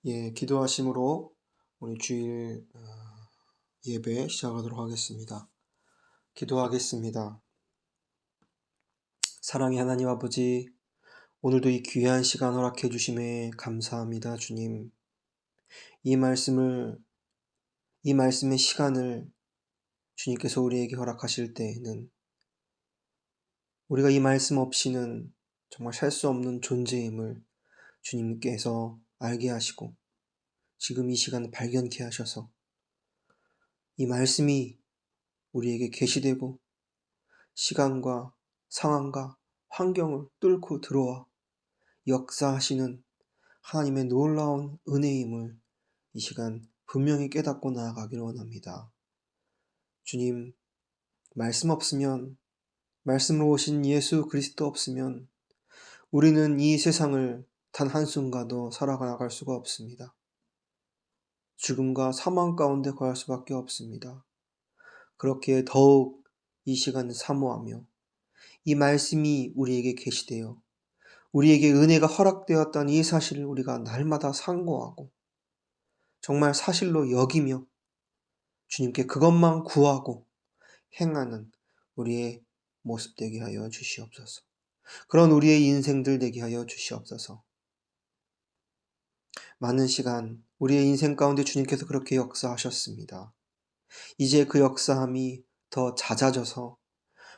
기도하심으로 우리 주일 예배 시작하도록 하겠습니다. 기도하겠습니다. 사랑의 하나님 아버지, 오늘도 이 귀한 시간 허락해 주심에 감사합니다. 주님, 이 말씀의 시간을 주님께서 우리에게 허락하실 때에는 우리가 이 말씀 없이는 정말 살 수 없는 존재임을 주님께서 알게 하시고 지금 이 시간을 발견케 하셔서 이 말씀이 우리에게 계시되고 시간과 상황과 환경을 뚫고 들어와 역사하시는 하나님의 놀라운 은혜임을 이 시간 분명히 깨닫고 나아가기를 원합니다. 주님, 말씀 없으면, 말씀으로 오신 예수 그리스도 없으면 우리는 이 세상을 단 한순간도 살아나갈 수가 없습니다. 죽음과 사망 가운데 거할 수밖에 없습니다. 그렇게 더욱 이 시간을 사모하며 이 말씀이 우리에게 계시되어 우리에게 은혜가 허락되었다는 이 사실을 우리가 날마다 상고하고 정말 사실로 여기며 주님께 그것만 구하고 행하는 우리의 모습 되게 하여 주시옵소서. 그런 우리의 인생들 되게 하여 주시옵소서. 많은 시간 우리의 인생 가운데 주님께서 그렇게 역사하셨습니다. 이제 그 역사함이 더 잦아져서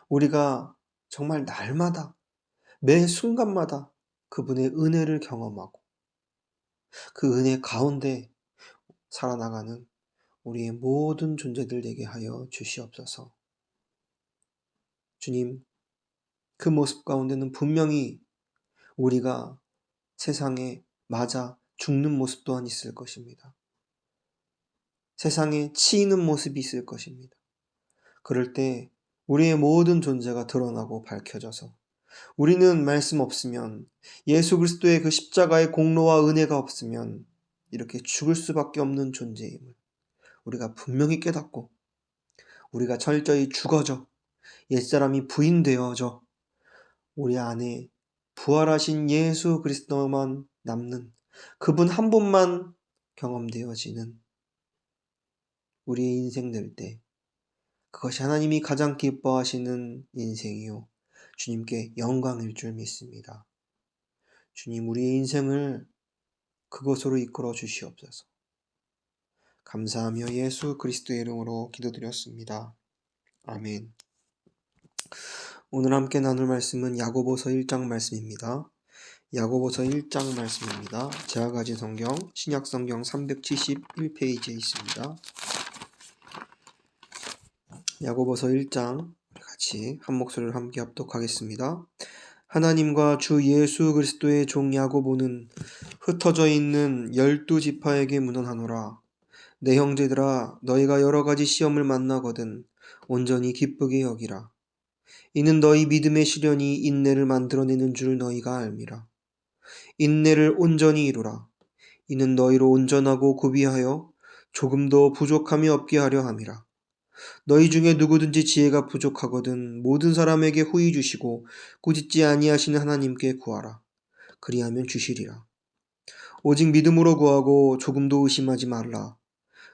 우리가 정말 날마다 매 순간마다 그분의 은혜를 경험하고 그 은혜 가운데 살아나가는 우리의 모든 존재들 되게 하여 주시옵소서. 주님, 그 모습 가운데는 분명히 우리가 세상에 맞아 죽는 모습 또한 있을 것입니다. 세상에 치이는 모습이 있을 것입니다. 그럴 때 우리의 모든 존재가 드러나고 밝혀져서 우리는 말씀 없으면, 예수 그리스도의 그 십자가의 공로와 은혜가 없으면 이렇게 죽을 수밖에 없는 존재임을 우리가 분명히 깨닫고 우리가 철저히 죽어져 옛사람이 부인되어져 우리 안에 부활하신 예수 그리스도만 남는 그분 한 분만 경험되어지는 우리의 인생 될 때 그것이 하나님이 가장 기뻐하시는 인생이요 주님께 영광일 줄 믿습니다. 주님, 우리의 인생을 그것으로 이끌어 주시옵소서. 감사하며 예수 그리스도의 이름으로 기도드렸습니다. 아멘. 오늘 함께 나눌 말씀은 야고보서 1장 말씀입니다. 야고보서 1장 말씀입니다. 제가 가진 성경 신약성경 371페이지에 있습니다. 야고보서 1장 같이 한 목소리로 함께 합독하겠습니다. 하나님과 주 예수 그리스도의 종 야고보는 흩어져 있는 12지파에게 문안하노라. 내 형제들아, 너희가 여러 가지 시험을 만나거든 온전히 기쁘게 여기라. 이는 너희 믿음의 시련이 인내를 만들어내는 줄 너희가 알미라. 인내를 온전히 이루라. 이는 너희로 온전하고 구비하여 조금도 부족함이 없게 하려 함이라. 너희 중에 누구든지 지혜가 부족하거든 모든 사람에게 후히 주시고 꾸짖지 아니하시는 하나님께 구하라. 그리하면 주시리라. 오직 믿음으로 구하고 조금도 의심하지 말라.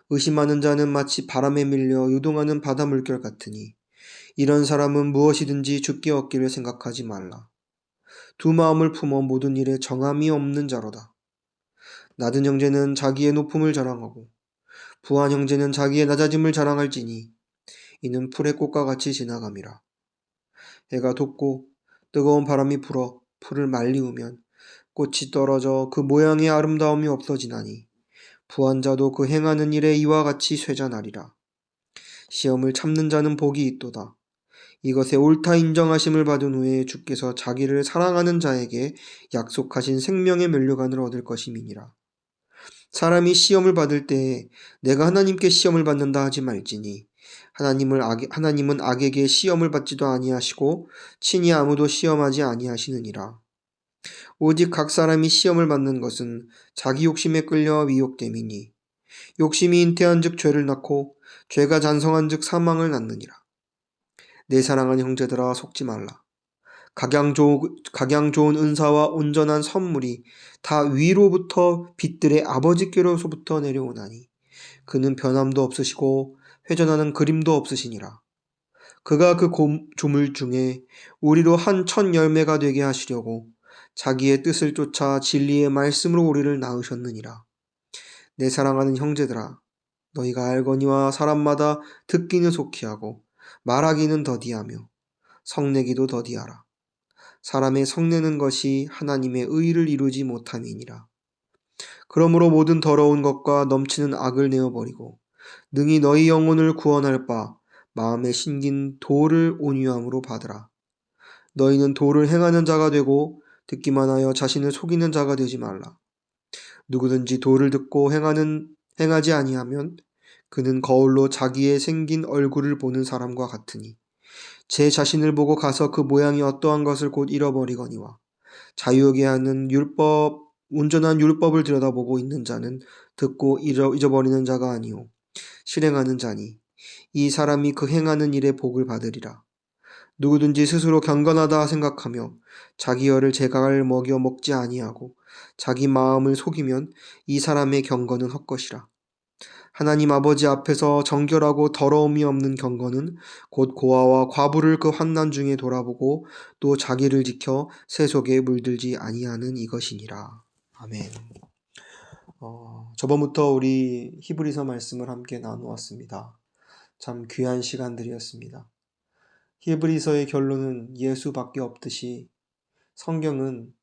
의심하는 자는 마치 바람에 밀려 요동하는 바다 물결 같으니 이런 사람은 무엇이든지 주께 얻기를 생각하지 말라. 두 마음을 품어 모든 일에 정함이 없는 자로다. 낮은 형제는 자기의 높음을 자랑하고 부한 형제는 자기의 낮아짐을 자랑할지니 이는 풀의 꽃과 같이 지나감이라. 해가 돋고 뜨거운 바람이 불어 풀을 말리우면 꽃이 떨어져 그 모양의 아름다움이 없어지나니 부한 자도 그 행하는 일에 이와 같이 쇠잔하리라. 시험을 참는 자는 복이 있도다. 이것에 옳다 인정하심을 받은 후에 주께서 자기를 사랑하는 자에게 약속하신 생명의 면류관을 얻을 것임이니라. 사람이 시험을 받을 때에 내가 하나님께 시험을 받는다 하지 말지니 하나님은 악에게 시험을 받지도 아니하시고 친히 아무도 시험하지 아니하시느니라. 오직 각 사람이 시험을 받는 것은 자기 욕심에 끌려 미혹됨이니 욕심이 잉태한 즉 죄를 낳고 죄가 잔성한 즉 사망을 낳느니라. 내 사랑하는 형제들아 속지 말라. 각양 좋은 은사와 온전한 선물이 다 위로부터 빛들의 아버지께로서부터 내려오나니 그는 변함도 없으시고 회전하는 그림도 없으시니라. 그가 그 조물 중에 우리로 한 첫 열매가 되게 하시려고 자기의 뜻을 쫓아 진리의 말씀으로 우리를 낳으셨느니라. 내 사랑하는 형제들아, 너희가 알거니와 사람마다 듣기는 속히하고 말하기는 더디하며 성내기도 더디하라. 사람의 성내는 것이 하나님의 의를 이루지 못함이니라. 그러므로 모든 더러운 것과 넘치는 악을 내어버리고 능히 너희 영혼을 구원할 바 마음에 심긴 도를 온유함으로 받으라. 너희는 도를 행하는 자가 되고 듣기만 하여 자신을 속이는 자가 되지 말라. 누구든지 도를 듣고 행하지 아니하면 그는 거울로 자기의 생긴 얼굴을 보는 사람과 같으니 제 자신을 보고 가서 그 모양이 어떠한 것을 곧 잃어버리거니와 자유하게 하는 온전한 율법을 들여다보고 있는 자는 듣고 잊어버리는 자가 아니요 실행하는 자니 이 사람이 그 행하는 일에 복을 받으리라. 누구든지 스스로 경건하다 생각하며 자기 열을 제각을 먹여 먹지 아니하고 자기 마음을 속이면 이 사람의 경건은 헛것이라. 하나님 아버지 앞에서 정결하고 더러움이 없는 경건은 곧 고아와 과부를 그 환난 중에 돌아보고 또 자기를 지켜 세속에 물들지 아니하는 이것이니라. 아멘. 저번부터 우리 히브리서 말씀을 함께 나누었습니다. 참 귀한 시간들이었습니다. 히브리서의 결론은 예수밖에 없듯이 성경은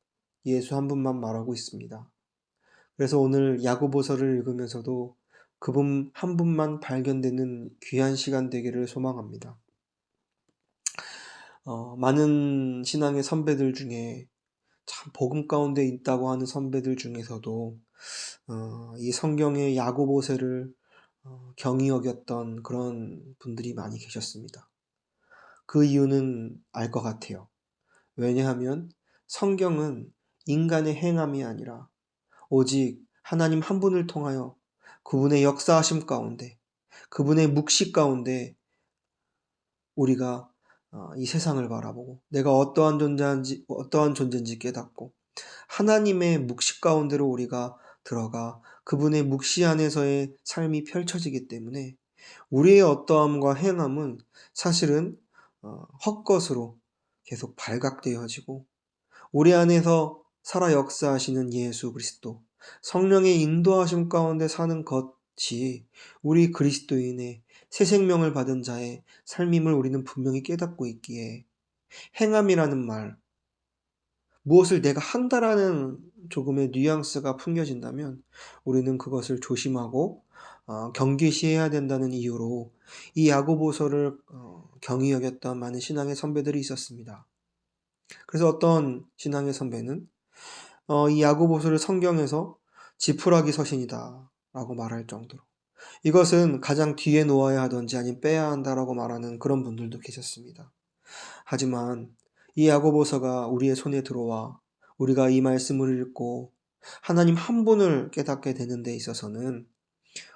예수 한 분만 말하고 있습니다. 그래서 오늘 야고보서를 읽으면서도 그분 한 분만 발견되는 귀한 시간 되기를 소망합니다. 많은 신앙의 선배들 중에 참 복음 가운데 있다고 하는 선배들 중에서도 이 성경의 야고보서를 경히 여겼던 그런 분들이 많이 계셨습니다. 그 이유는 알 것 같아요. 왜냐하면 성경은 인간의 행함이 아니라 오직 하나님 한 분을 통하여 그분의 역사하심 가운데, 그분의 묵시 가운데 우리가 이 세상을 바라보고 내가 어떠한 존재인지 깨닫고 하나님의 묵시 가운데로 우리가 들어가 그분의 묵시 안에서의 삶이 펼쳐지기 때문에 우리의 어떠함과 행함은 사실은 헛것으로 계속 발각되어지고 우리 안에서 살아 역사하시는 예수 그리스도, 성령의 인도하심 가운데 사는 것이 우리 그리스도인의 새 생명을 받은 자의 삶임을 우리는 분명히 깨닫고 있기에 행함이라는 말, 무엇을 내가 한다라는 조금의 뉘앙스가 풍겨진다면 우리는 그것을 조심하고 경계시해야 된다는 이유로 이 야고보서를 경히 여겼던 많은 신앙의 선배들이 있었습니다. 그래서 어떤 신앙의 선배는 이 야고보서를 성경에서 지푸라기 서신이다 라고 말할 정도로 이것은 가장 뒤에 놓아야 하든지 아니면 빼야 한다라고 말하는 그런 분들도 계셨습니다. 하지만 이 야고보서가 우리의 손에 들어와 우리가 이 말씀을 읽고 하나님 한 분을 깨닫게 되는 데 있어서는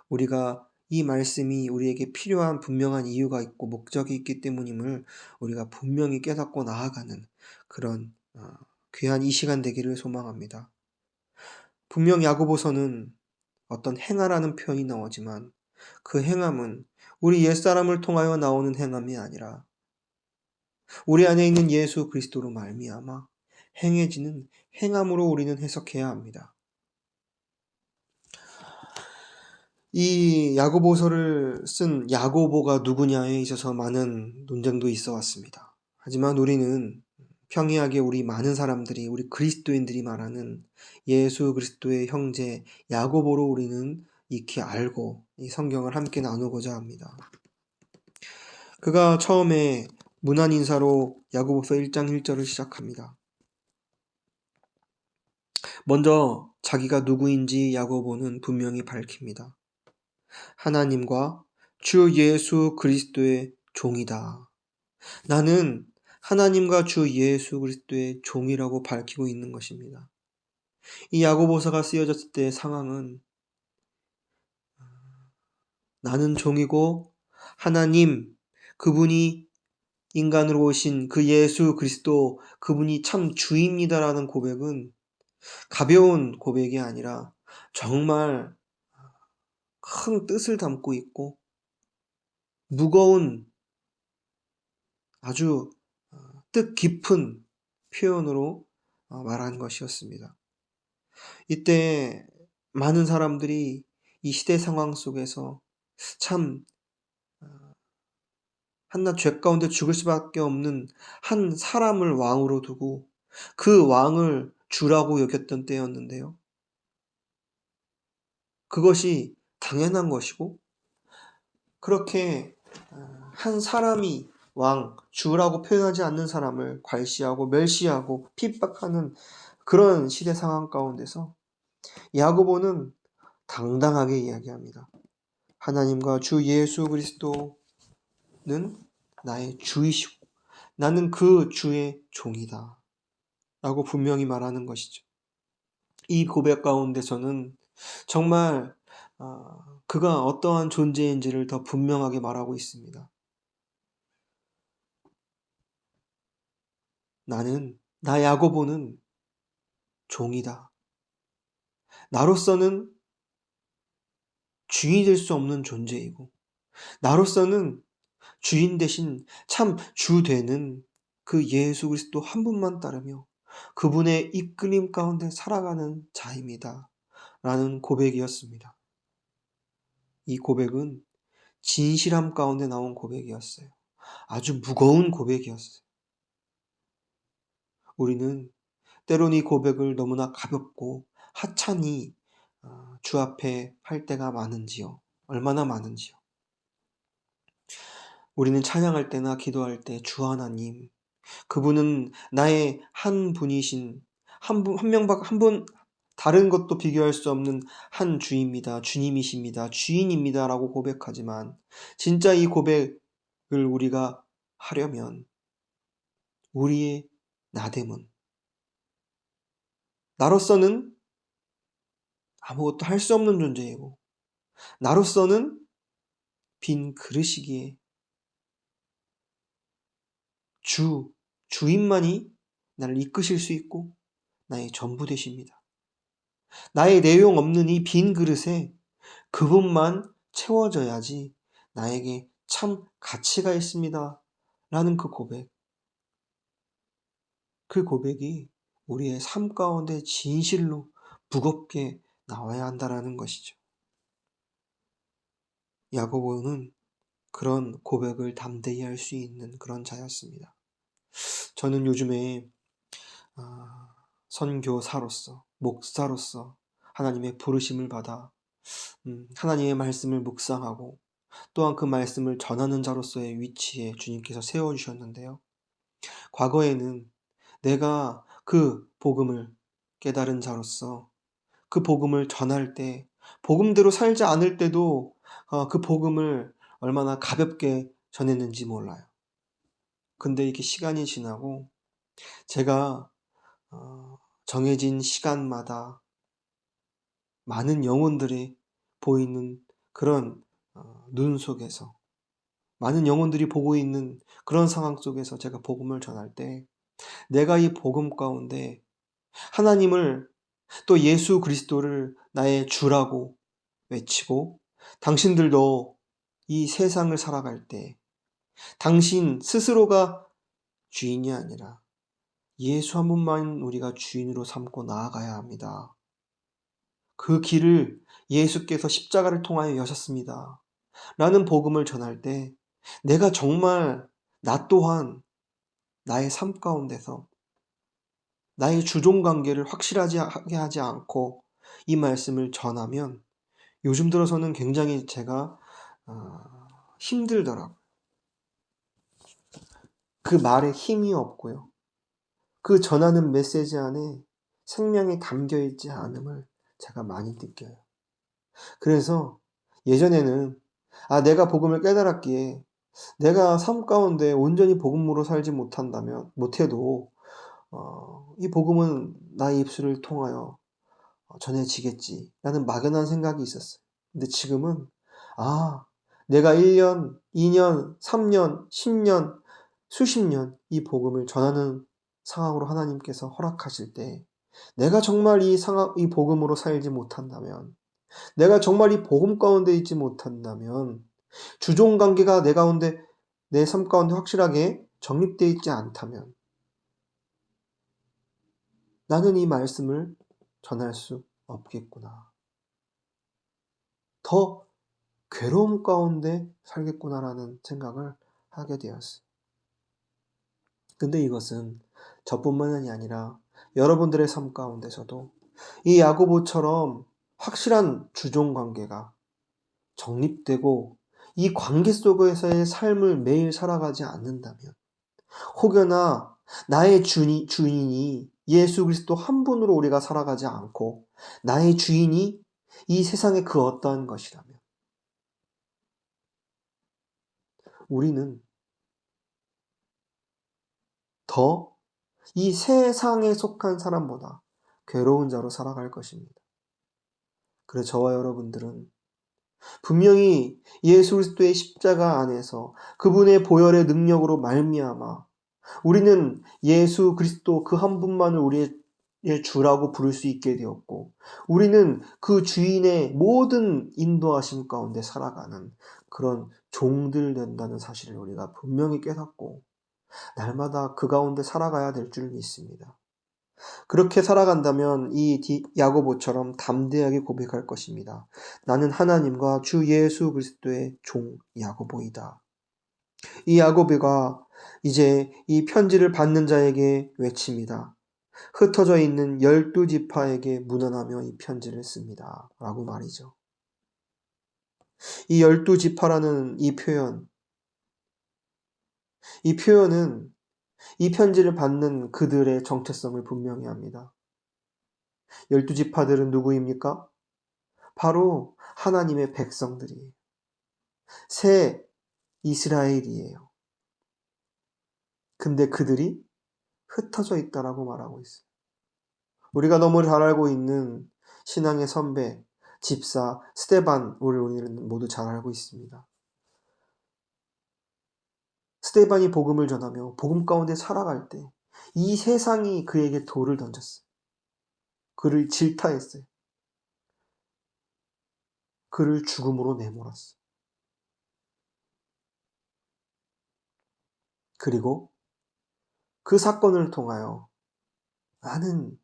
우리가 이 말씀이 우리에게 필요한 분명한 이유가 있고 목적이 있기 때문임을 우리가 분명히 깨닫고 나아가는 그런 귀한 이 시간 되기를 소망합니다. 분명 야고보서는 어떤 행하라는 표현이 나오지만 그 행함은 우리 옛사람을 통하여 나오는 행함이 아니라 우리 안에 있는 예수 그리스도로 말미암아 행해지는 행함으로 우리는 해석해야 합니다. 이 야고보서를 쓴 야고보가 누구냐에 있어서 많은 논쟁도 있어 왔습니다. 하지만 우리는 평이하게 우리 많은 사람들이 우리 그리스도인들이 말하는 예수 그리스도의 형제 야고보로 우리는 익히 알고 이 성경을 함께 나누고자 합니다. 그가 처음에 문안 인사로 야고보서 1장 1절을 시작합니다. 먼저 자기가 누구인지 야고보는 분명히 밝힙니다. 하나님과 주 예수 그리스도의 종이다. 나는 하나님과 주 예수 그리스도의 종이라고 밝히고 있는 것입니다. 이 야고보서가 쓰여졌을 때의 상황은 나는 종이고 하나님 그분이 인간으로 오신 그 예수 그리스도 그분이 참 주입니다라는 고백은 가벼운 고백이 아니라 정말 큰 뜻을 담고 있고 무거운 아주 뜻 깊은 표현으로 말한 것이었습니다. 이때 많은 사람들이 이 시대 상황 속에서 참 한낱 죄 가운데 죽을 수밖에 없는 한 사람을 왕으로 두고 그 왕을 주라고 여겼던 때였는데요. 그것이 당연한 것이고 그렇게 한 사람이 왕, 주라고 표현하지 않는 사람을 괄시하고 멸시하고 핍박하는 그런 시대 상황 가운데서 야고보는 당당하게 이야기합니다. 하나님과 주 예수 그리스도는 나의 주이시고 나는 그 주의 종이다 라고 분명히 말하는 것이죠. 이 고백 가운데서는 정말 그가 어떠한 존재인지를 더 분명하게 말하고 있습니다. 나 야고보는 종이다. 나로서는 주인이 될 수 없는 존재이고 나로서는 주인 대신 참 주 되는 그 예수 그리스도 한 분만 따르며 그분의 이끌림 가운데 살아가는 자입니다. 라는 고백이었습니다. 이 고백은 진실함 가운데 나온 고백이었어요. 아주 무거운 고백이었어요. 우리는 때론 이 고백을 너무나 가볍고 하찮이 주 앞에 할 때가 많은지요. 얼마나 많은지요. 우리는 찬양할 때나 기도할 때 주 하나님, 그분은 나의 한 분이신 한 분, 다른 것도 비교할 수 없는 한 주입니다. 주님이십니다. 주인입니다. 라고 고백하지만 진짜 이 고백을 우리가 하려면 우리의 나됨은 나로서는 아무것도 할 수 없는 존재이고 나로서는 빈 그릇이기에 주인만이 나를 이끄실 수 있고 나의 전부 되십니다. 나의 내용 없는 이 빈 그릇에 그분만 채워져야지 나에게 참 가치가 있습니다. 라는 그 고백이 우리의 삶 가운데 진실로 무겁게 나와야 한다라는 것이죠. 야고보는 그런 고백을 담대히 할 수 있는 그런 자였습니다. 저는 요즘에 선교사로서, 목사로서 하나님의 부르심을 받아 하나님의 말씀을 묵상하고 또한 그 말씀을 전하는 자로서의 위치에 주님께서 세워주셨는데요. 과거에는 내가 그 복음을 깨달은 자로서 그 복음을 전할 때 복음대로 살지 않을 때도 그 복음을 얼마나 가볍게 전했는지 몰라요. 근데 이렇게 시간이 지나고 제가 정해진 시간마다 많은 영혼들이 보이는 그런 눈 속에서 많은 영혼들이 보고 있는 그런 상황 속에서 제가 복음을 전할 때 내가 이 복음 가운데 하나님을 또 예수 그리스도를 나의 주라고 외치고 당신들도 이 세상을 살아갈 때 당신 스스로가 주인이 아니라 예수 한 분만 우리가 주인으로 삼고 나아가야 합니다. 그 길을 예수께서 십자가를 통하여 여셨습니다. 라는 복음을 전할 때 내가 정말 나 또한 나의 삶 가운데서 나의 주종관계를 확실하게 하지 않고 이 말씀을 전하면 요즘 들어서는 굉장히 제가 힘들더라고요. 그 말에 힘이 없고요. 그 전하는 메시지 안에 생명이 담겨있지 않음을 제가 많이 느껴요. 그래서 예전에는 내가 복음을 깨달았기에 내가 삶 가운데 온전히 복음으로 살지 못해도 이 복음은 나의 입술을 통하여 전해지겠지 라는 막연한 생각이 있었어요. 근데 지금은 내가 1년, 2년, 3년, 10년 수십 년 이 복음을 전하는 상황으로 하나님께서 허락하실 때 내가 정말 이 복음으로 살지 못한다면, 내가 정말 이 복음 가운데 있지 못한다면, 주종 관계가 내 가운데, 내 삶 가운데 확실하게 정립되어 있지 않다면 나는 이 말씀을 전할 수 없겠구나. 더 괴로움 가운데 살겠구나라는 생각을 하게 되었어요. 근데 이것은 저뿐만이 아니라 여러분들의 삶 가운데서도 이 야고보처럼 확실한 주종 관계가 정립되고 이 관계 속에서의 삶을 매일 살아가지 않는다면, 혹여나 나의 주인이 예수 그리스도 한 분으로 우리가 살아가지 않고 나의 주인이 이 세상의 그 어떠한 것이라면 우리는 더 이 세상에 속한 사람보다 괴로운 자로 살아갈 것입니다. 그래서 저와 여러분들은 분명히 예수 그리스도의 십자가 안에서 그분의 보혈의 능력으로 말미암아 우리는 예수 그리스도 그 한 분만을 우리의 주라고 부를 수 있게 되었고, 우리는 그 주인의 모든 인도하심 가운데 살아가는 그런 종들 된다는 사실을 우리가 분명히 깨닫고 날마다 그 가운데 살아가야 될 줄 믿습니다. 그렇게 살아간다면 이 야고보처럼 담대하게 고백할 것입니다. 나는 하나님과 주 예수 그리스도의 종 야고보이다. 이 야고보가 이제 이 편지를 받는 자에게 외칩니다. 흩어져 있는 12지파에게 문안하며 이 편지를 씁니다. 라고 말이죠. 이 12지파라는 이 표현은 이 편지를 받는 그들의 정체성을 분명히 합니다. 12지파들은 누구입니까? 바로 하나님의 백성들이에요. 새 이스라엘이에요. 근데 그들이 흩어져 있다라고 말하고 있어요. 우리가 너무 잘 알고 있는 신앙의 선배, 집사 스데반을 우리는 모두 잘 알고 있습니다. 스데반이 복음을 전하며 복음 가운데 살아갈 때 이 세상이 그에게 돌을 던졌어요. 그를 질타했어요. 그를 죽음으로 내몰았어요. 그리고 그 사건을 통하여 많은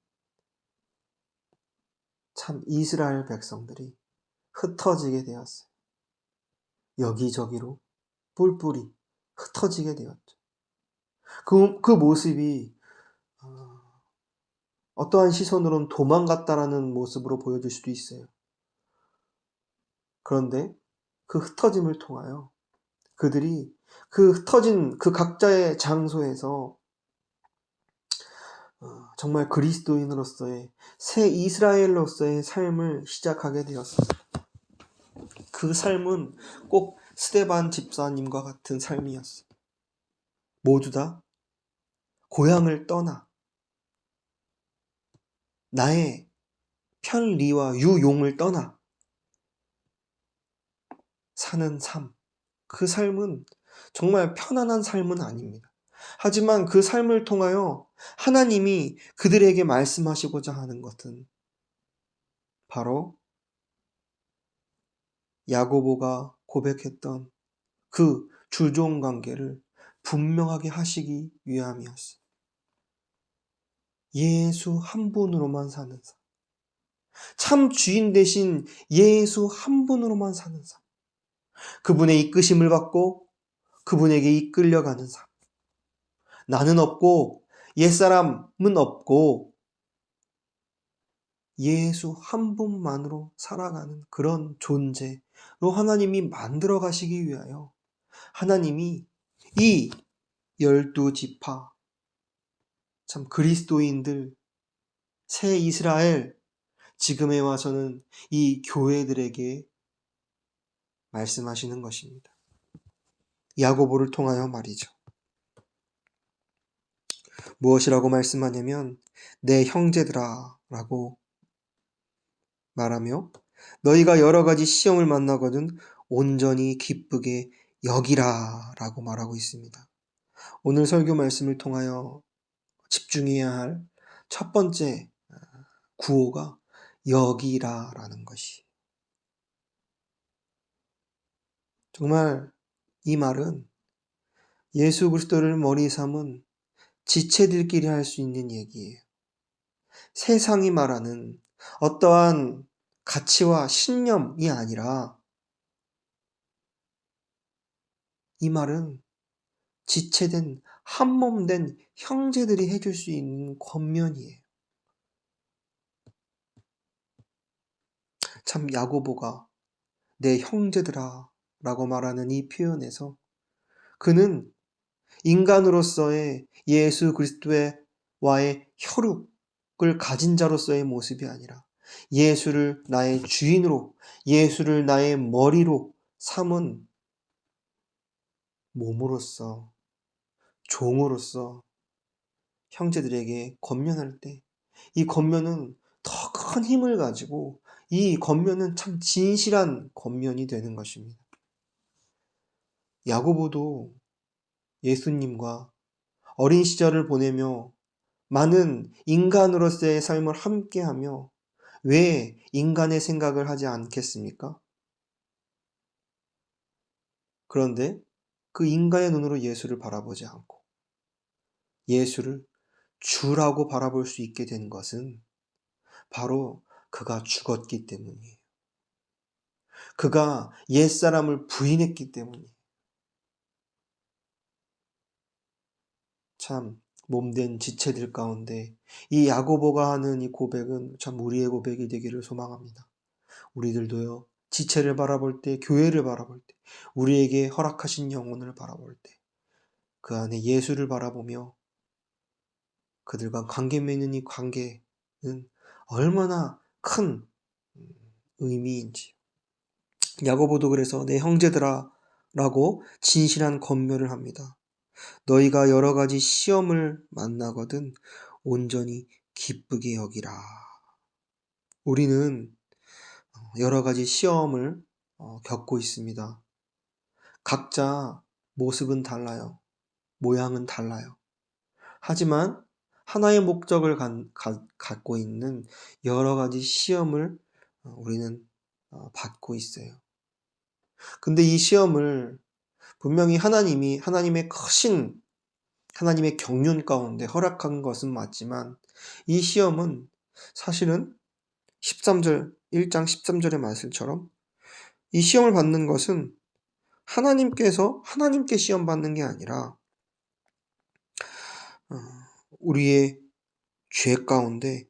참 이스라엘 백성들이 흩어지게 되었어요. 여기저기로 뿔뿔이 흩어지게 되었죠. 그 모습이 어떠한 시선으로는 도망갔다라는 모습으로 보여질 수도 있어요. 그런데 그 흩어짐을 통하여 그들이 그 흩어진 그 각자의 장소에서 정말 그리스도인으로서의 새 이스라엘로서의 삶을 시작하게 되었어요. 그 삶은 꼭 스데반 집사님과 같은 삶이었어요. 모두 다 고향을 떠나 나의 편리와 유용을 떠나 사는 삶. 그 삶은 정말 편안한 삶은 아닙니다. 하지만 그 삶을 통하여 하나님이 그들에게 말씀하시고자 하는 것은 바로 야고보가 고백했던 그 주종 관계를 분명하게 하시기 위함이었어요. 예수 한 분으로만 사는 삶. 참 주인 되신 예수 한 분으로만 사는 삶. 그분의 이끄심을 받고 그분에게 이끌려가는 삶. 나는 없고 옛사람은 없고 예수 한 분만으로 살아가는 그런 존재로 하나님이 만들어 가시기 위하여 하나님이 이 12지파, 참 그리스도인들, 새 이스라엘, 지금에 와서는 이 교회들에게 말씀하시는 것입니다. 야고보를 통하여 말이죠. 무엇이라고 말씀하냐면 내 형제들아 라고 말하며 너희가 여러 가지 시험을 만나거든 온전히 기쁘게 여기라 라고 말하고 있습니다. 오늘 설교 말씀을 통하여 집중해야 할 첫 번째 구호가 여기라라는 것이. 정말 이 말은 예수 그리스도를 머리 삼은 지체들끼리 할 수 있는 얘기예요. 세상이 말하는 어떠한 가치와 신념이 아니라 이 말은 지체된 한몸된 형제들이 해줄 수 있는 권면이에요. 참 야고보가 내 형제들아 라고 말하는 이 표현에서 그는 인간으로서의 예수 그리스도와의 혈육을 가진 자로서의 모습이 아니라 예수를 나의 주인으로, 예수를 나의 머리로 삼은 몸으로서, 종으로서 형제들에게 권면할 때 이 권면은 더 큰 힘을 가지고 이 권면은 참 진실한 권면이 되는 것입니다. 야고보도 예수님과 어린 시절을 보내며 많은 인간으로서의 삶을 함께하며 왜 인간의 생각을 하지 않겠습니까? 그런데 그 인간의 눈으로 예수를 바라보지 않고 예수를 주라고 바라볼 수 있게 된 것은 바로 그가 죽었기 때문이에요. 그가 옛사람을 부인했기 때문이에요. 참 몸된 지체들 가운데 이 야고보가 하는 이 고백은 참 우리의 고백이 되기를 소망합니다. 우리들도요, 지체를 바라볼 때, 교회를 바라볼 때, 우리에게 허락하신 영혼을 바라볼 때, 그 안에 예수를 바라보며 그들과 관계 맺는 이 관계는 얼마나 큰 의미인지. 야고보도 그래서 내 형제들아 라고 진실한 권면을 합니다. 너희가 여러 가지 시험을 만나거든 온전히 기쁘게 여기라. 우리는 여러 가지 시험을 겪고 있습니다. 각자 모습은 달라요. 모양은 달라요. 하지만 하나의 목적을 갖고 있는 여러 가지 시험을 우리는 받고 있어요. 근데 이 시험을 분명히 하나님이 하나님의 크신 하나님의 경륜 가운데 허락한 것은 맞지만 이 시험은 사실은 13절 1장 13절의 말씀처럼 이 시험을 받는 것은 하나님께서 하나님께 시험 받는 게 아니라 우리의 죄 가운데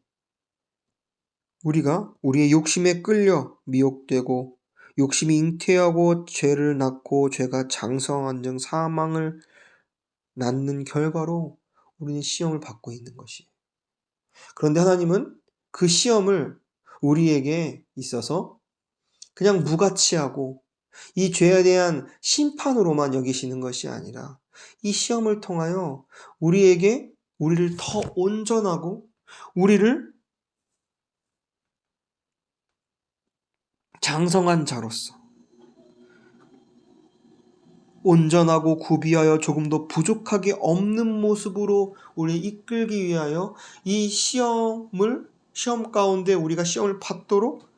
우리가 우리의 욕심에 끌려 미혹되고 욕심이 잉태하고 죄를 낳고 죄가 장성한 즉 사망을 낳는 결과로 우리는 시험을 받고 있는 것이. 그런데 하나님은 그 시험을 우리에게 있어서 그냥 무가치하고 이 죄에 대한 심판으로만 여기시는 것이 아니라 이 시험을 통하여 우리를 더 온전하고 우리를 장성한 자로서 온전하고 구비하여 조금 더 부족하게 없는 모습으로 우리 이끌기 위하여 이 시험 가운데 우리가 시험을 받도록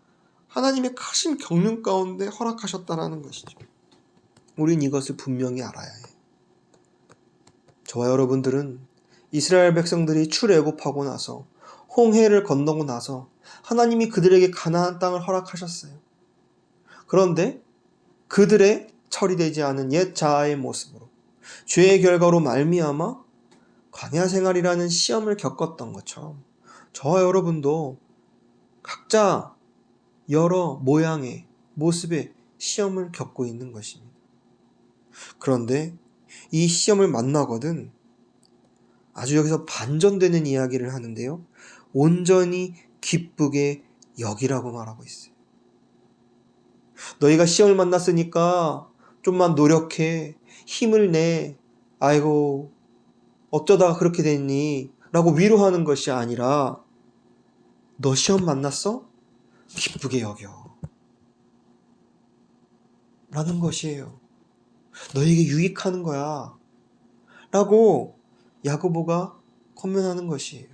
하나님의 크신 경륜 가운데 허락하셨다라는 것이죠. 우린 이것을 분명히 알아야 해요. 저와 여러분들은 이스라엘 백성들이 출애굽하고 나서 홍해를 건너고 나서 하나님이 그들에게 가나안 땅을 허락하셨어요. 그런데 그들의 처리되지 않은 옛 자아의 모습으로 죄의 결과로 말미암아 광야 생활이라는 시험을 겪었던 것처럼 저와 여러분도 각자 여러 모양의 모습의 시험을 겪고 있는 것입니다. 그런데 이 시험을 만나거든 아주 여기서 반전되는 이야기를 하는데요. 온전히 기쁘게 여기라고 말하고 있어요. 너희가 시험을 만났으니까 좀만 노력해. 힘을 내. 아이고 어쩌다가 그렇게 됐니? 라고 위로하는 것이 아니라 너 시험 만났어? 기쁘게 여겨. 라는 것이에요. 너에게 유익하는 거야. 라고 야고보가 권면하는 것이에요.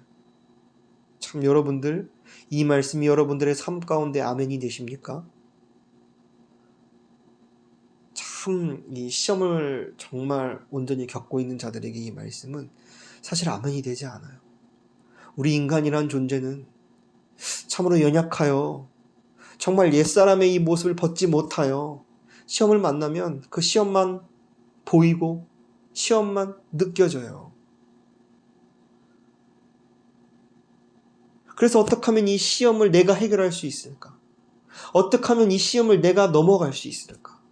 참 여러분들, 이 말씀이 여러분들의 삶 가운데 아멘이 되십니까? 참 이 시험을 정말 온전히 겪고 있는 자들에게 이 말씀은 사실 아멘이 되지 않아요. 우리 인간이란 존재는 참으로 연약하여 정말 옛사람의 이 모습을 벗지 못하여 시험을 만나면 그 시험만 보이고 시험만 느껴져요. 그래서 어떻게 하면 이 시험을 내가 해결할 수 있을까? 어떻게 하면 이 시험을 내가 넘어갈 수 있을까?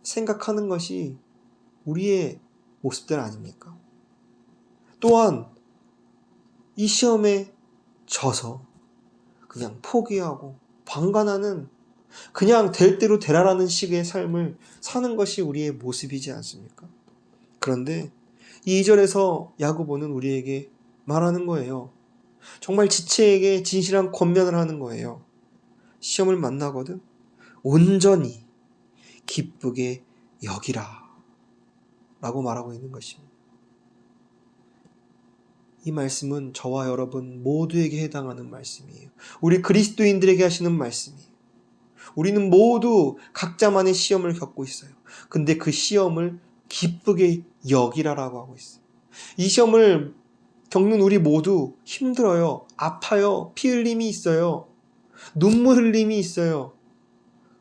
생각하는 것이 우리의 모습들 아닙니까? 또한 이 시험에 져서 그냥 포기하고 방관하는, 그냥 될 대로 되라라는 식의 삶을 사는 것이 우리의 모습이지 않습니까? 그런데 이 2절에서 야고보는 우리에게 말하는 거예요. 정말 지체에게 진실한 권면을 하는 거예요. 시험을 만나거든 온전히 기쁘게 여기라 라고 말하고 있는 것입니다. 이 말씀은 저와 여러분 모두에게 해당하는 말씀이에요. 우리 그리스도인들에게 하시는 말씀이에요. 우리는 모두 각자만의 시험을 겪고 있어요. 근데 그 시험을 기쁘게 여기라라고 하고 있어요. 이 시험을 겪는 우리 모두 힘들어요. 아파요. 피 흘림이 있어요. 눈물 흘림이 있어요.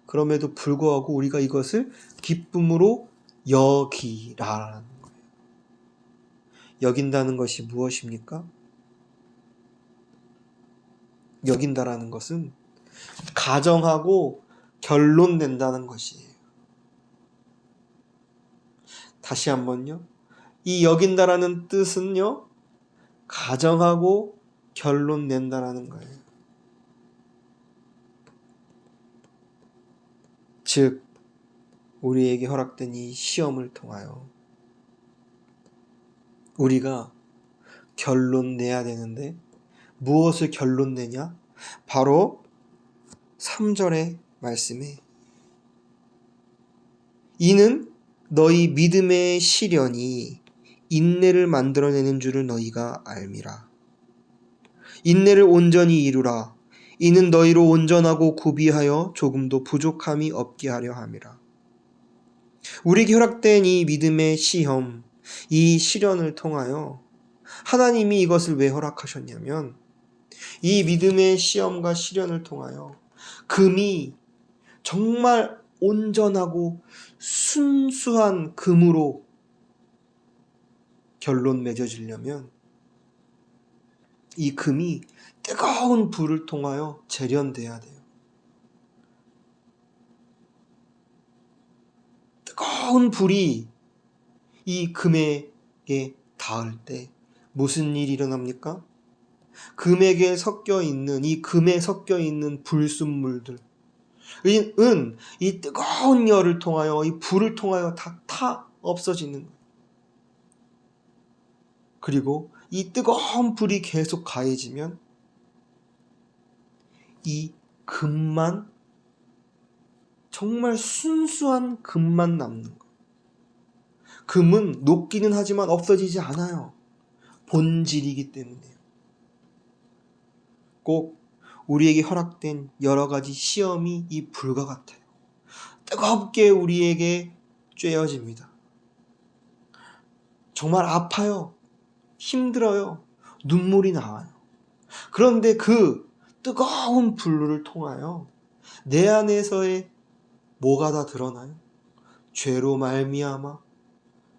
그럼에도 불구하고 우리가 이것을 기쁨으로 여기라라는 거예요. 여긴다는 것이 무엇입니까? 여긴다라는 것은 가정하고 결론 낸다는 것이에요. 다시 한번요. 이 여긴다라는 뜻은요, 가정하고 결론 낸다라는 거예요. 즉, 우리에게 허락된 이 시험을 통하여 우리가 결론 내야 되는데, 무엇을 결론 내냐? 바로 3절의 말씀에 이는 너희 믿음의 시련이 인내를 만들어내는 줄을 너희가 알미라. 인내를 온전히 이루라. 이는 너희로 온전하고 구비하여 조금도 부족함이 없게 하려 함이라. 우리에게 허락된 이 믿음의 시험, 이 시련을 통하여 하나님이 이것을 왜 허락하셨냐면, 이 믿음의 시험과 시련을 통하여 금이 정말 온전하고 순수한 금으로 결론 맺어지려면 이 금이 뜨거운 불을 통하여 재련돼야 돼요. 뜨거운 불이 이 금에게 닿을 때 무슨 일이 일어납니까? 금에게 섞여 있는, 이 금에 섞여 있는 불순물들, 이 뜨거운 열을 통하여, 이 불을 통하여 다 없어지는 거예요. 그리고 이 뜨거운 불이 계속 가해지면 이 금만, 정말 순수한 금만 남는 거예요. 금은 녹기는 하지만 없어지지 않아요. 본질이기 때문에요. 꼭 우리에게 허락된 여러 가지 시험이 이 불과 같아요. 뜨겁게 우리에게 쬐어집니다. 정말 아파요. 힘들어요. 눈물이 나와요. 그런데 그 뜨거운 불을 통하여 내 안에서의 뭐가 다 드러나요? 죄로 말미암아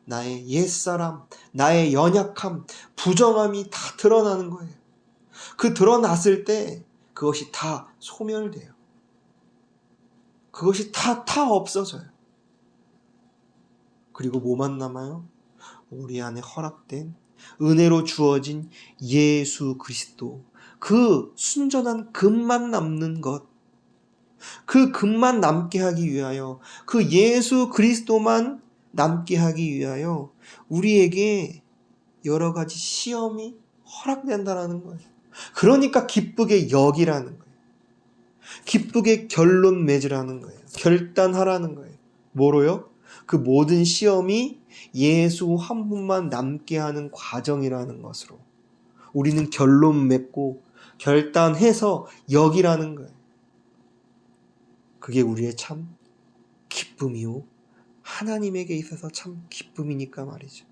나의 옛사람, 나의 연약함, 부정함이 다 드러나는 거예요. 그 드러났을 때 그것이 다 소멸돼요. 그것이 다 없어져요. 그리고 뭐만 남아요? 우리 안에 허락된 은혜로 주어진 예수 그리스도, 그 순전한 금만 남는 것, 그 금만 남게 하기 위하여, 그 예수 그리스도만 남게 하기 위하여 우리에게 여러 가지 시험이 허락된다라는 거예요. 그러니까 기쁘게 여기라는 거예요. 기쁘게 결론 맺으라는 거예요. 결단하라는 거예요. 뭐로요? 그 모든 시험이 예수 한 분만 남게 하는 과정이라는 것으로 우리는 결론 맺고 결단해서 여기라는 거예요. 그게 우리의 참 기쁨이요. 하나님에게 있어서 참 기쁨이니까 말이죠.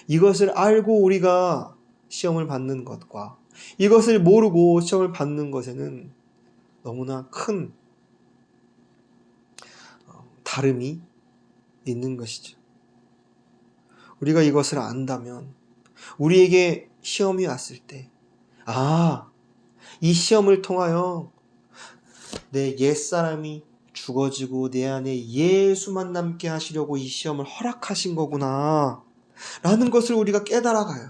이것을 알고 우리가 시험을 받는 것과 이것을 모르고 시험을 받는 것에는 너무나 큰 다름이 있는 것이죠. 우리가 이것을 안다면 우리에게 시험이 왔을 때, 이 시험을 통하여 내 옛사람이 죽어지고 내 안에 예수만 남게 하시려고 이 시험을 허락하신 거구나 라는 것을 우리가 깨달아가요.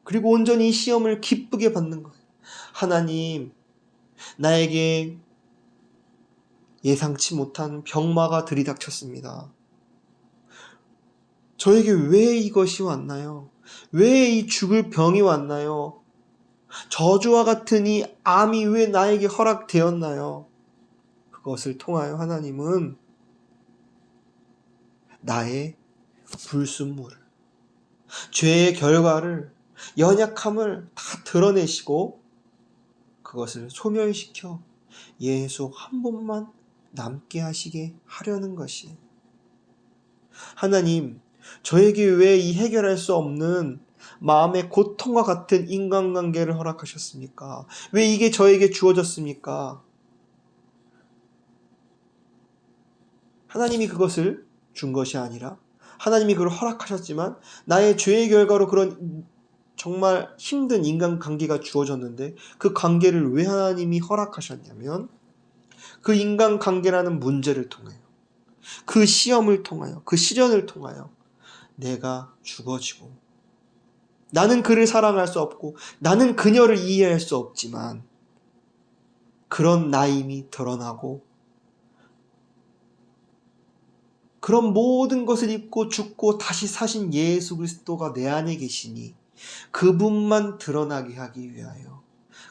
그리고 온전히 이 시험을 기쁘게 받는 거예요. 하나님, 나에게 예상치 못한 병마가 들이닥쳤습니다. 저에게 왜 이것이 왔나요? 왜 이 죽을 병이 왔나요? 저주와 같은 이 암이 왜 나에게 허락되었나요? 그것을 통하여 하나님은 나의 불순물을, 죄의 결과를, 연약함을 다 드러내시고 그것을 소멸시켜 예수 한 분만 남게 하시게 하려는 것이, 하나님, 저에게 왜 이 해결할 수 없는 마음의 고통과 같은 인간관계를 허락하셨습니까? 왜 이게 저에게 주어졌습니까? 하나님이 그것을 준 것이 아니라 하나님이 그걸 허락하셨지만 나의 죄의 결과로 그런 정말 힘든 인간관계가 주어졌는데 그 관계를 왜 하나님이 허락하셨냐면 그 인간관계라는 문제를 통하여, 그 시험을 통하여, 그 시련을 통하여 내가 죽어지고, 나는 그를 사랑할 수 없고 나는 그녀를 이해할 수 없지만 그런 나임이 드러나고 그런 모든 것을 입고 죽고 다시 사신 예수 그리스도가 내 안에 계시니 그분만 드러나게 하기 위하여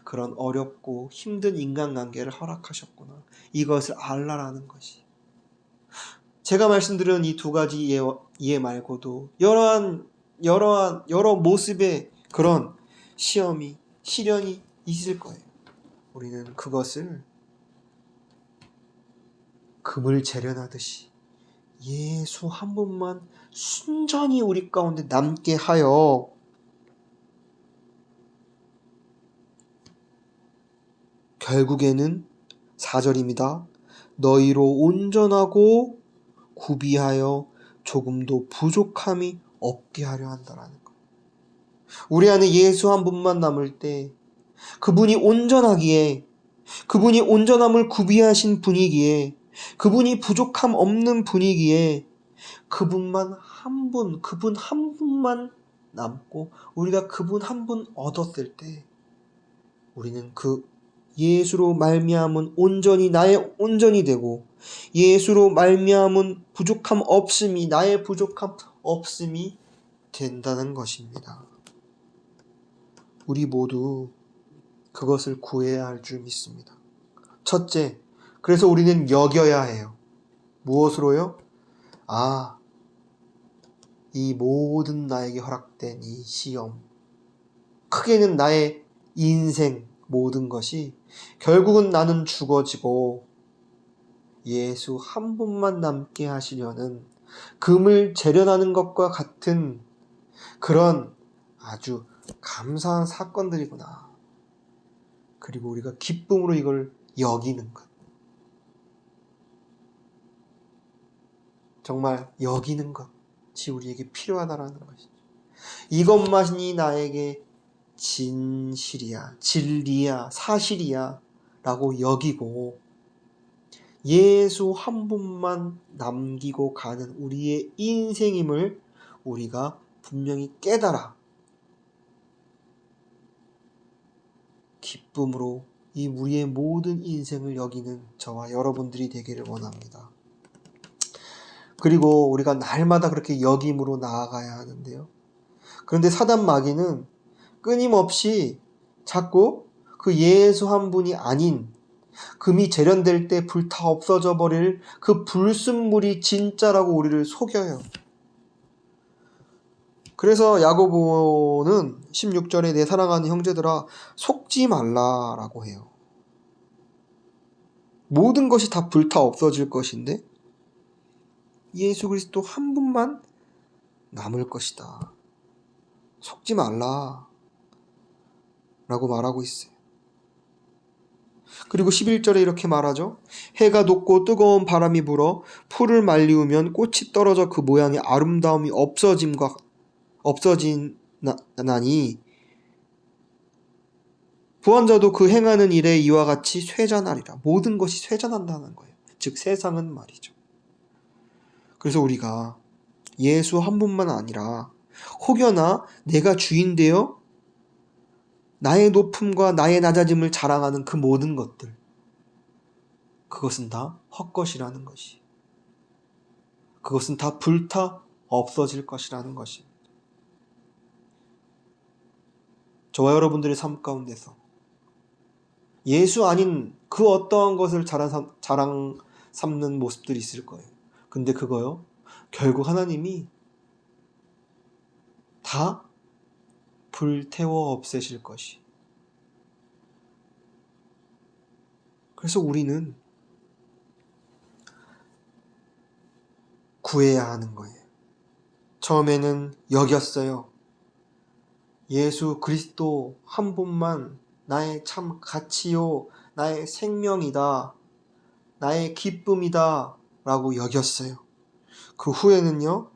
그런 어렵고 힘든 인간관계를 허락하셨구나. 이것을 알라라는 것이. 제가 말씀드린 이 두 가지 이해 말고도 여러 모습의 그런 시험이, 시련이 있을 거예요. 우리는 그것을 금을 재련하듯이 예수 한 분만 순전히 우리 가운데 남게 하여 결국에는 4절입니다. 너희로 온전하고 구비하여 조금도 부족함이 없게 하려 한다라는 거예요. 우리 안에 예수 한 분만 남을 때 그분이 온전하기에, 그분이 온전함을 구비하신 분이기에, 그분이 부족함 없는 분이기에 그분 한 분만 남고 우리가 그분 한 분 얻었을 때 우리는 그 예수로 말미암은 온전히 나의 온전이 되고 예수로 말미암은 부족함 없음이 나의 부족함 없음이 된다는 것입니다. 우리 모두 그것을 구해야 할 줄 믿습니다. 첫째, 그래서 우리는 여겨야 해요. 무엇으로요? 이 모든 나에게 허락된 이 시험, 크게는 나의 인생 모든 것이 결국은 나는 죽어지고 예수 한 분만 남게 하시려는 금을 재련하는 것과 같은 그런 아주 감사한 사건들이구나. 그리고 우리가 기쁨으로 이걸 여기는 것. 정말 여기는 것이 우리에게 필요하다라는 것이죠. 이것만이 나에게 진실이야, 진리야, 사실이야 라고 여기고 예수 한 분만 남기고 가는 우리의 인생임을 우리가 분명히 깨달아 기쁨으로 이 우리의 모든 인생을 여기는 저와 여러분들이 되기를 원합니다. 그리고 우리가 날마다 그렇게 여김으로 나아가야 하는데요. 그런데 사단 마귀는 끊임없이 자꾸 그 예수 한 분이 아닌 금이 재련될 때 불타 없어져 버릴 그 불순물이 진짜라고 우리를 속여요. 그래서 야고보는 16절에 내 사랑하는 형제들아 속지 말라라고 해요. 모든 것이 다 불타 없어질 것인데 예수 그리스도 한 분만 남을 것이다. 속지 말라 라고 말하고 있어요. 그리고 11절에 이렇게 말하죠. 해가 돋고 뜨거운 바람이 불어 풀을 말리우면 꽃이 떨어져 그 모양의 아름다움이 없어지나니 부한자도 그 행하는 일에 이와 같이 쇠잔하리라. 모든 것이 쇠잔한다는 거예요. 즉 세상은 말이죠. 그래서 우리가 예수 한 분만 아니라 혹여나 내가 주인 되어 나의 높음과 나의 낮아짐을 자랑하는 그 모든 것들, 그것은 다 헛것이라는 것이, 그것은 다 불타 없어질 것이라는 것이, 저와 여러분들의 삶 가운데서 예수 아닌 그 어떠한 것을 자랑 삼는 모습들이 있을 거예요. 근데 그거요, 결국 하나님이 다 불태워 없애실 것이. 그래서 우리는 구해야 하는 거예요. 처음에는 여겼어요. 예수 그리스도 한 분만 나의 참 가치요, 나의 생명이다, 나의 기쁨이다 라고 여겼어요. 그 후에는요,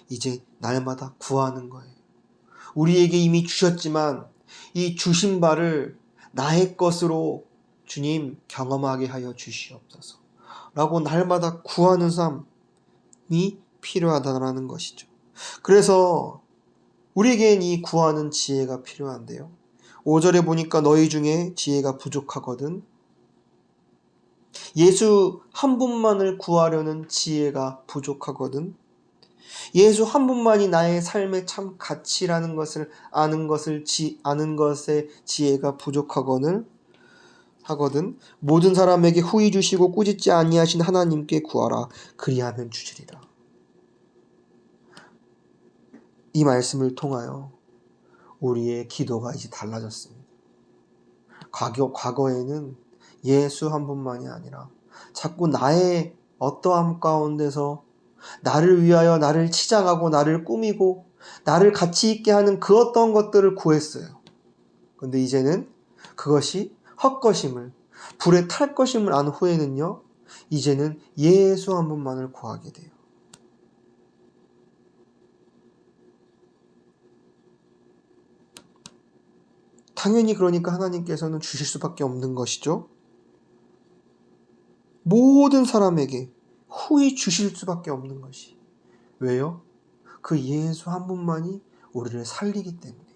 이제 날마다 구하는 거예요. 우리에게 이미 주셨지만 이 주신 바를 나의 것으로 주님 경험하게 하여 주시옵소서 라고 날마다 구하는 삶이 필요하다는 것이죠. 그래서 우리에겐 이 구하는 지혜가 필요한데요. 5절에 보니까 너희 중에 지혜가 부족하거든. 예수 한 분만을 구하려는 지혜가 부족하거든. 예수 한 분만이 나의 삶의 참 가치라는 것을 아는 것의 지혜가 부족하거든. 모든 사람에게 후히 주시고 꾸짖지 아니하신 하나님께 구하라. 그리하면 주시리라. 이 말씀을 통하여 우리의 기도가 이제 달라졌습니다. 과거에는 예수 한 분만이 아니라 자꾸 나의 어떠함 가운데서 나를 위하여 나를 치장하고 나를 꾸미고 나를 가치 있게 하는 그 어떤 것들을 구했어요. 근데 이제는 그것이 헛것임을, 불에 탈 것임을 안 후에는요, 이제는 예수 한 분만을 구하게 돼요. 당연히 그러니까 하나님께서는 주실 수밖에 없는 것이죠. 모든 사람에게 후히 주실 수밖에 없는 것이. 왜요? 그 예수 한 분만이 우리를 살리기 때문이에요.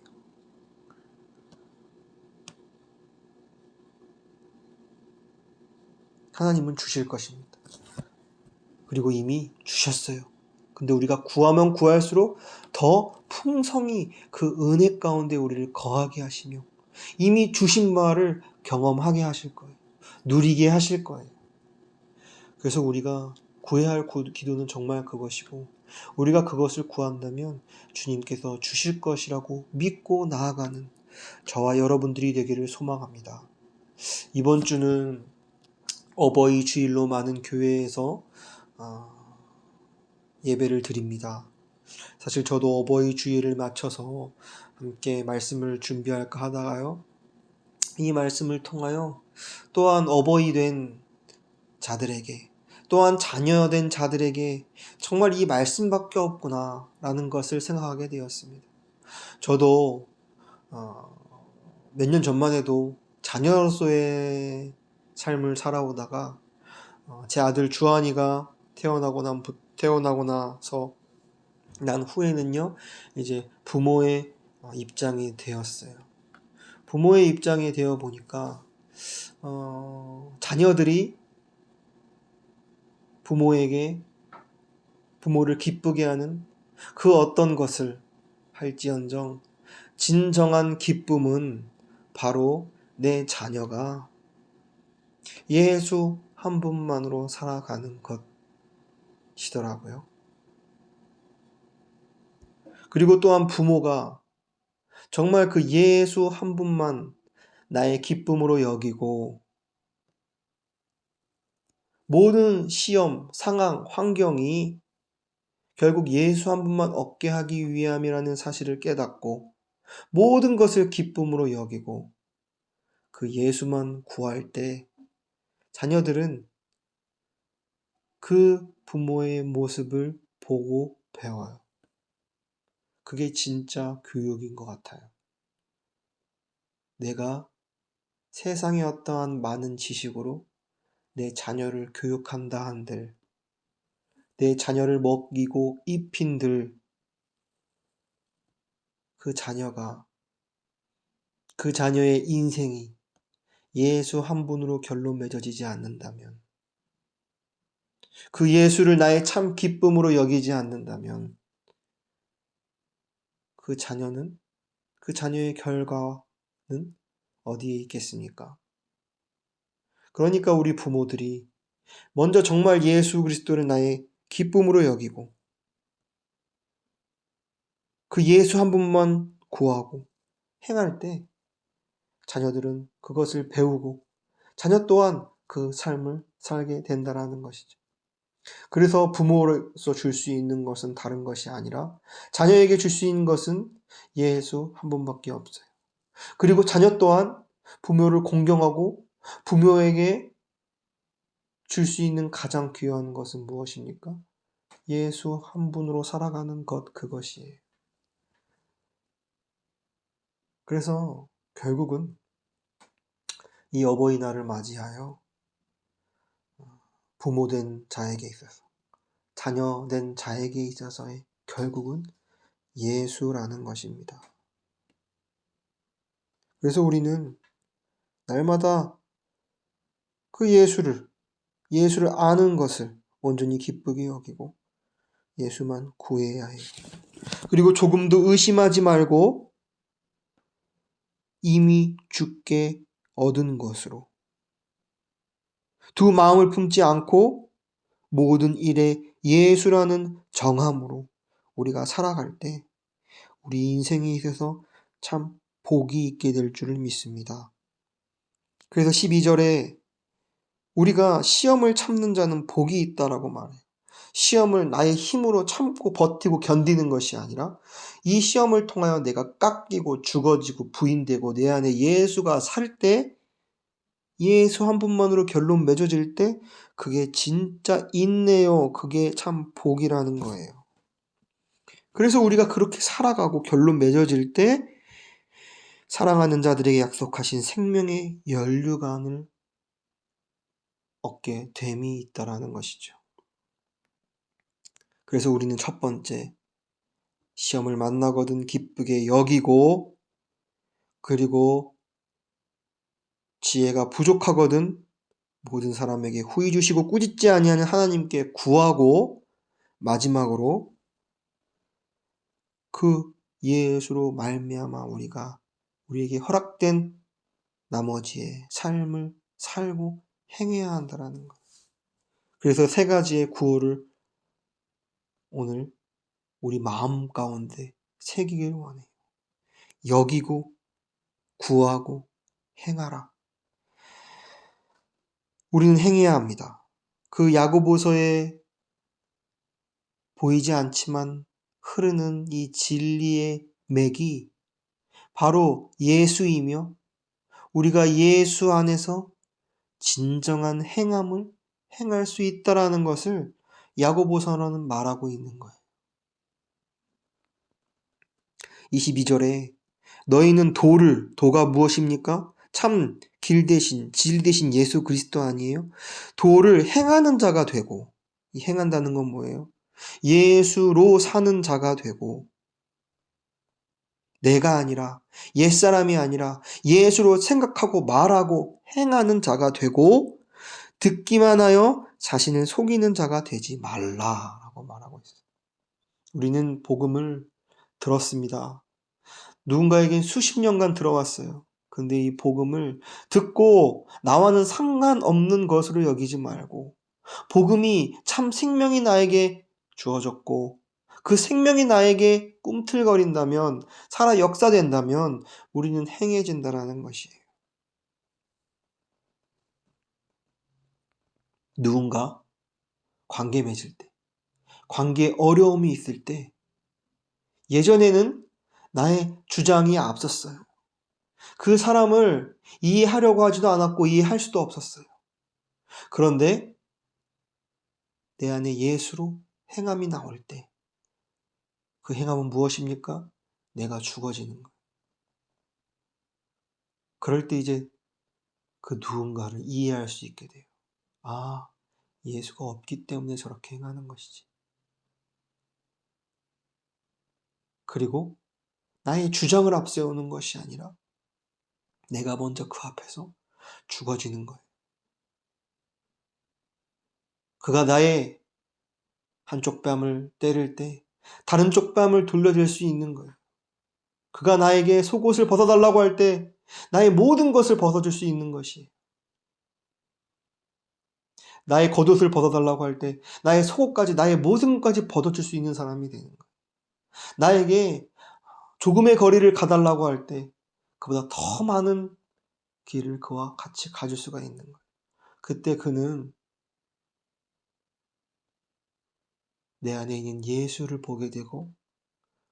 하나님은 주실 것입니다. 그리고 이미 주셨어요. 근데 우리가 구하면 구할수록 더 풍성히 그 은혜 가운데 우리를 거하게 하시며 이미 주신 바를 경험하게 하실 거예요. 누리게 하실 거예요. 그래서 우리가 구해야 할 기도는 정말 그것이고, 우리가 그것을 구한다면 주님께서 주실 것이라고 믿고 나아가는 저와 여러분들이 되기를 소망합니다. 이번 주는 어버이 주일로 많은 교회에서 예배를 드립니다. 사실 저도 어버이 주일을 맞춰서 함께 말씀을 준비할까 하다가요, 이 말씀을 통하여 또한 어버이 된 자들에게, 또한 자녀된 자들에게 정말 이 말씀밖에 없구나 라는 것을 생각하게 되었습니다. 저도 몇 년 전만 해도 자녀로서의 삶을 살아오다가 제 아들 주한이가 태어나고 나서 난 후에는요, 이제 부모의 입장이 되었어요. 부모의 입장이 되어 보니까 자녀들이 부모를 기쁘게 하는 그 어떤 것을 할지언정 진정한 기쁨은 바로 내 자녀가 예수 한 분만으로 살아가는 것이더라고요. 그리고 또한 부모가 정말 그 예수 한 분만 나의 기쁨으로 여기고 모든 시험, 상황, 환경이 결국 예수 한 분만 얻게 하기 위함이라는 사실을 깨닫고 모든 것을 기쁨으로 여기고 그 예수만 구할 때 자녀들은 그 부모의 모습을 보고 배워요. 그게 진짜 교육인 것 같아요. 내가 세상의 어떠한 많은 지식으로 내 자녀를 교육한다 한들, 내 자녀를 먹이고 입힌들, 그 자녀가, 그 자녀의 인생이 예수 한 분으로 결론 맺어지지 않는다면, 그 예수를 나의 참 기쁨으로 여기지 않는다면, 그 자녀는, 그 자녀의 결과는 어디에 있겠습니까? 그러니까 우리 부모들이 먼저 정말 예수 그리스도를 나의 기쁨으로 여기고 그 예수 한 분만 구하고 행할 때 자녀들은 그것을 배우고 자녀 또한 그 삶을 살게 된다라는 것이죠. 그래서 부모로서 줄 수 있는 것은 다른 것이 아니라 자녀에게 줄 수 있는 것은 예수 한 분밖에 없어요. 그리고 자녀 또한 부모를 공경하고 부모에게 줄 수 있는 가장 귀한 것은 무엇입니까? 예수 한 분으로 살아가는 것, 그것이에요. 그래서 결국은 이 어버이날을 맞이하여 부모된 자에게 있어서, 자녀된 자에게 있어서의 결국은 예수라는 것입니다. 그래서 우리는 날마다 그 예수를 아는 것을 온전히 기쁘게 여기고 예수만 구해야 해요. 그리고 조금도 의심하지 말고 이미 주께 얻은 것으로 두 마음을 품지 않고 모든 일에 예수라는 정함으로 우리가 살아갈 때 우리 인생에 있어서 참 복이 있게 될 줄을 믿습니다. 그래서 12절에 우리가 시험을 참는 자는 복이 있다라고 말해요. 시험을 나의 힘으로 참고 버티고 견디는 것이 아니라 이 시험을 통하여 내가 깎이고 죽어지고 부인되고 내 안에 예수가 살 때, 예수 한 분만으로 결론 맺어질 때 그게 진짜 있네요. 그게 참 복이라는 거예요. 그래서 우리가 그렇게 살아가고 결론 맺어질 때 사랑하는 자들에게 약속하신 생명의 연류관을 얻게 됨이 있다라는 것이죠. 그래서 우리는 첫 번째, 시험을 만나거든 기쁘게 여기고, 그리고 지혜가 부족하거든 모든 사람에게 후히 주시고 꾸짖지 아니하는 하나님께 구하고, 마지막으로 그 예수로 말미암아 우리에게 허락된 나머지의 삶을 살고 행해야 한다라는 것. 그래서 세 가지의 구호를 오늘 우리 마음 가운데 새기길 원해요. 여기고, 구하고, 행하라. 우리는 행해야 합니다. 그 야고보서에 보이지 않지만 흐르는 이 진리의 맥이 바로 예수이며 우리가 예수 안에서 진정한 행함을 행할 수 있다라는 것을 야고보서는 말하고 있는 거예요. 22절에 너희는 도가 무엇입니까? 참 길 대신 질 대신 예수 그리스도 아니에요? 도를 행하는 자가 되고, 이 행한다는 건 뭐예요? 예수로 사는 자가 되고, 내가 아니라 옛사람이 아니라 예수로 생각하고 말하고 행하는 자가 되고 듣기만 하여 자신을 속이는 자가 되지 말라라고 말하고 있어요. 우리는 복음을 들었습니다. 누군가에겐 수십 년간 들어왔어요. 근데 이 복음을 듣고 나와는 상관없는 것으로 여기지 말고 복음이 참 생명이 나에게 주어졌고 그 생명이 나에게 꿈틀거린다면 살아 역사된다면 우리는 행해진다라는 것이에요. 누군가 관계 맺을 때, 관계에 어려움이 있을 때 예전에는 나의 주장이 앞섰어요. 그 사람을 이해하려고 하지도 않았고 이해할 수도 없었어요. 그런데 내 안에 예수로 행함이 나올 때 그 행함은 무엇입니까? 내가 죽어지는 거예요. 그럴 때 이제 그 누군가를 이해할 수 있게 돼요. 아, 예수가 없기 때문에 저렇게 행하는 것이지. 그리고 나의 주장을 앞세우는 것이 아니라 내가 먼저 그 앞에서 죽어지는 거예요. 그가 나의 한쪽 뺨을 때릴 때 다른 쪽 뺨을 돌려줄 수 있는 거예요. 그가 나에게 속옷을 벗어달라고 할 때 나의 모든 것을 벗어줄 수 있는 것이에요. 나의 겉옷을 벗어달라고 할 때 나의 속옷까지 나의 모든 것까지 벗어줄 수 있는 사람이 되는 거예요. 나에게 조금의 거리를 가달라고 할 때 그보다 더 많은 길을 그와 같이 가줄 수가 있는 거예요. 그때 그는 내 안에 있는 예수를 보게 되고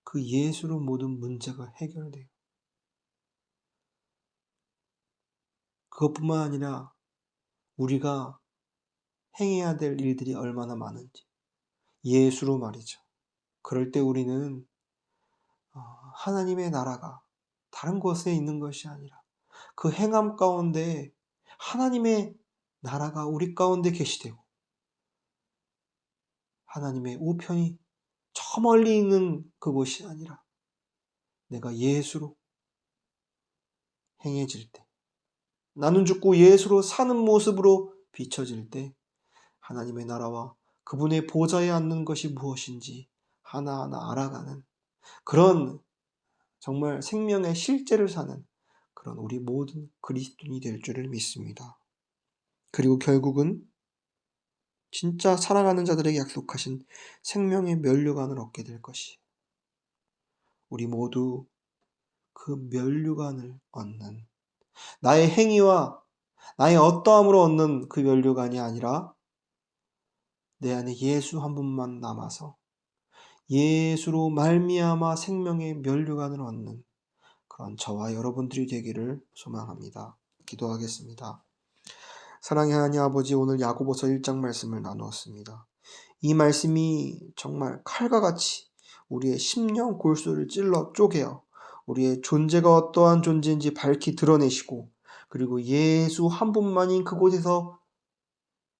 그 예수로 모든 문제가 해결돼요. 그것뿐만 아니라 우리가 행해야 될 일들이 얼마나 많은지 예수로 말이죠. 그럴 때 우리는 하나님의 나라가 다른 곳에 있는 것이 아니라 그 행함 가운데 하나님의 나라가 우리 가운데 계시되고 하나님의 우편이 저 멀리 있는 그곳이 아니라 내가 예수로 행해질 때 나는 죽고 예수로 사는 모습으로 비춰질 때 하나님의 나라와 그분의 보좌에 앉는 것이 무엇인지 하나하나 알아가는 그런 정말 생명의 실제를 사는 그런 우리 모든 그리스도인이 될 줄을 믿습니다. 그리고 결국은 진짜 살아가는 자들에게 약속하신 생명의 면류관을 얻게 될 것이 우리 모두 그 면류관을 얻는 나의 행위와 나의 어떠함으로 얻는 그 면류관이 아니라 내 안에 예수 한 분만 남아서 예수로 말미암아 생명의 면류관을 얻는 그런 저와 여러분들이 되기를 소망합니다. 기도하겠습니다. 사랑의 하나님 아버지, 오늘 야고보서 1장 말씀을 나누었습니다. 이 말씀이 정말 칼과 같이 우리의 심령 골수를 찔러 쪼개어 우리의 존재가 어떠한 존재인지 밝히 드러내시고 그리고 예수 한 분만인 그곳에서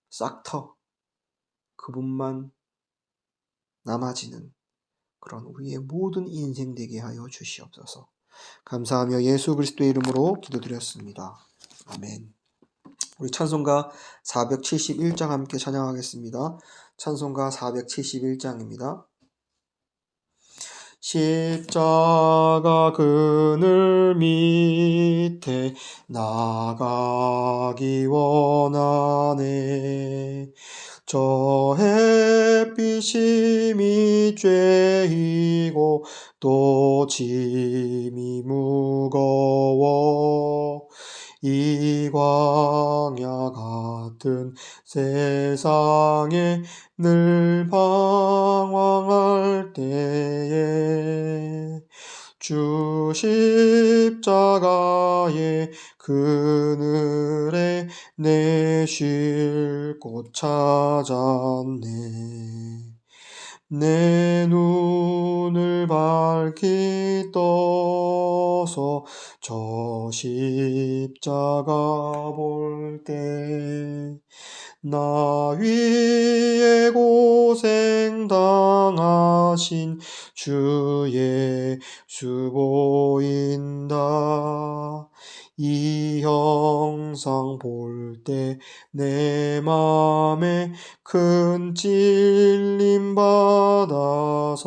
싹터 그분만 남아지는 그런 우리의 모든 인생 되게 하여 주시옵소서. 감사하며 예수 그리스도의 이름으로 기도드렸습니다. 아멘. 우리 찬송가 471장 함께 찬양하겠습니다. 찬송가 471장입니다. 십자가 그늘 밑에 나가기 원하네. 저 햇빛이 밑죄이고 또 짐이 무거워 이 광야 같은 세상에 늘 방황할 때에 주 십자가의 그늘에 내 쉴 곳 찾았네. 내 눈을 밝히 떠서 저 십자가 볼 때 나 위에 고생 당하신 주 예수 보인다. 이 형상 볼 때 내 맘에 큰 찔림 받아서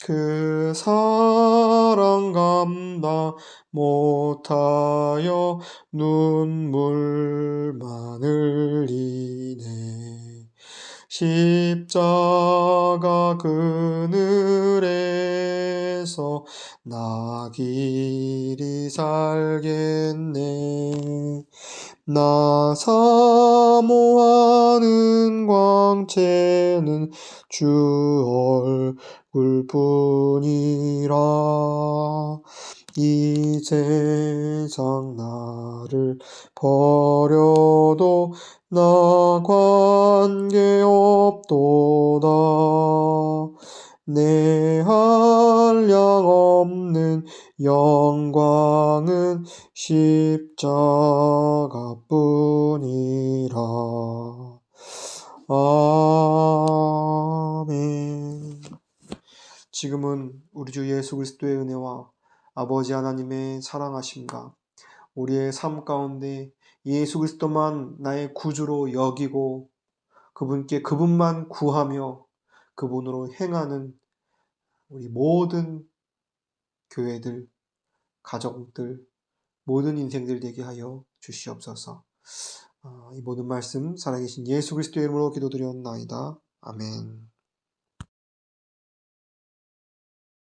그 사랑 감당 못하여 눈물만 흘리네. 십자가 그늘에서 나 길이 살겠네. 나 사모하는 광채는 주 얼굴뿐이라. 이 세상 나를 버려도 나 관계없도다. 내 한량 없는 영광은 십자가뿐이라. 아멘. 지금은 우리 주 예수 그리스도의 은혜와 아버지 하나님의 사랑하심과 우리의 삶 가운데 예수 그리스도만 나의 구주로 여기고 그분만 구하며 그분으로 행하는 우리 모든 교회들, 가정들, 모든 인생들 되게 하여 주시옵소서. 이 모든 말씀 살아계신 예수 그리스도의 이름으로 기도드렸나이다. 아멘.